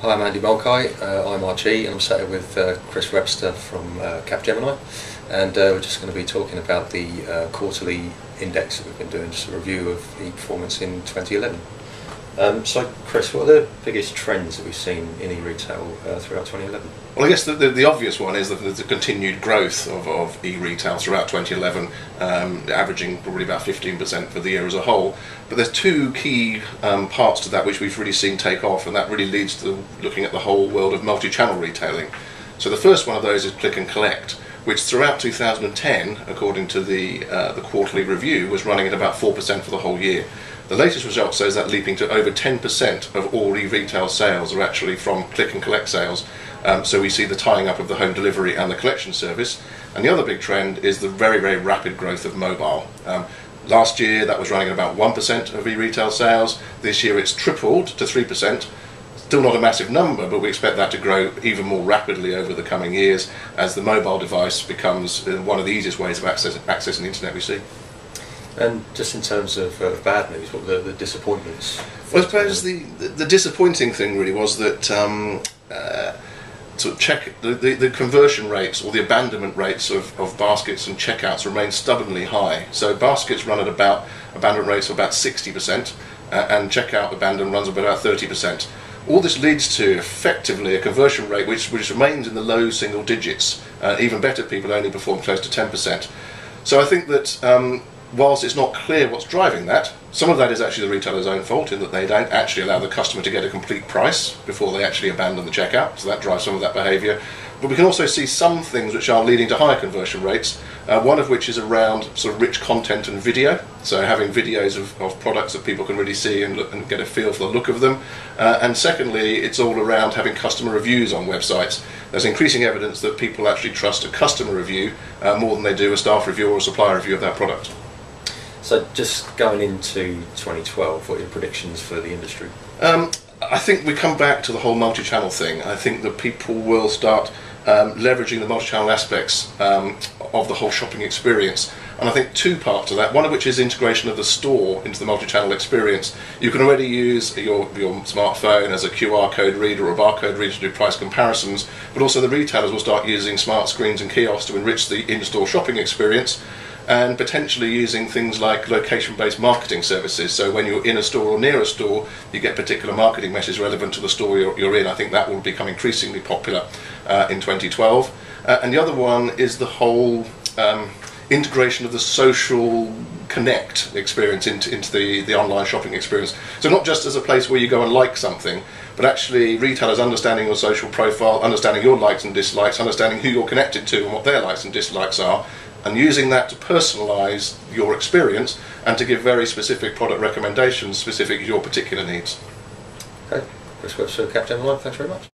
Hi, I'm Andy Mulcahy, IMRG, and I'm sat here with Chris Webster from Capgemini, and we're just going to be talking about the quarterly index that we've been doing, just a review of the performance in 2011. So Chris, what are the biggest trends that we've seen in e-retail throughout 2011? Well, I guess the obvious one is the continued growth of e-retail throughout 2011, averaging probably about 15% for the year as a whole. But there's two key parts to that which we've really seen take off, and that really leads to looking at the whole world of multi-channel retailing. So the first one of those is click and collect, which throughout 2010, according to the quarterly review, was running at about 4% for the whole year. The latest result says that leaping to over 10% of all e-retail sales are actually from click and collect sales. So we see the tying up of the home delivery and the collection service. And the other big trend is the very, very rapid growth of mobile. Last year that was running at about 1% of e-retail sales. This year it's tripled to 3%. Still not a massive number, but we expect that to grow even more rapidly over the coming years as the mobile device becomes one of the easiest ways of accessing the internet we see. And just in terms of bad news, what were the disappointments? Well, I suppose the disappointing thing really was that the conversion rates or the abandonment rates of baskets and checkouts remain stubbornly high. So baskets run at about abandonment rates of about 60%, and checkout abandon runs at about 30%. All this leads to effectively a conversion rate which remains in the low single digits. Even better, people only perform close to 10%. So I think that whilst it's not clear what's driving that, some of that is actually the retailer's own fault in that they don't actually allow the customer to get a complete price before they actually abandon the checkout, so that drives some of that behaviour. But we can also see some things which are leading to higher conversion rates, one of which is around sort of rich content and video, so having videos of products that people can really see and look and get a feel for the look of them. And secondly, it's all around having customer reviews on websites. There's increasing evidence that people actually trust a customer review more than they do a staff review or a supplier review of that product. So just going into 2012, what are your predictions for the industry? I think we come back to the whole multi-channel thing. I think that people will start leveraging the multi-channel aspects of the whole shopping experience. And I think two parts of that, one of which is integration of the store into the multi-channel experience. You can already use your smartphone as a QR code reader or a barcode reader to do price comparisons, but also the retailers will start using smart screens and kiosks to enrich the in-store shopping experience, and potentially using things like location-based marketing services. So when you're in a store or near a store, you get particular marketing messages relevant to the store you're in. I think that will become increasingly popular in 2012. And the other one is the whole integration of the social connect experience into the online shopping experience. So not just as a place where you go and like something, but actually retailers understanding your social profile, understanding your likes and dislikes, understanding who you're connected to and what their likes and dislikes are, and using that to personalise your experience and to give very specific product recommendations specific to your particular needs. Okay, Chris Webster, Capgemini, thanks very much.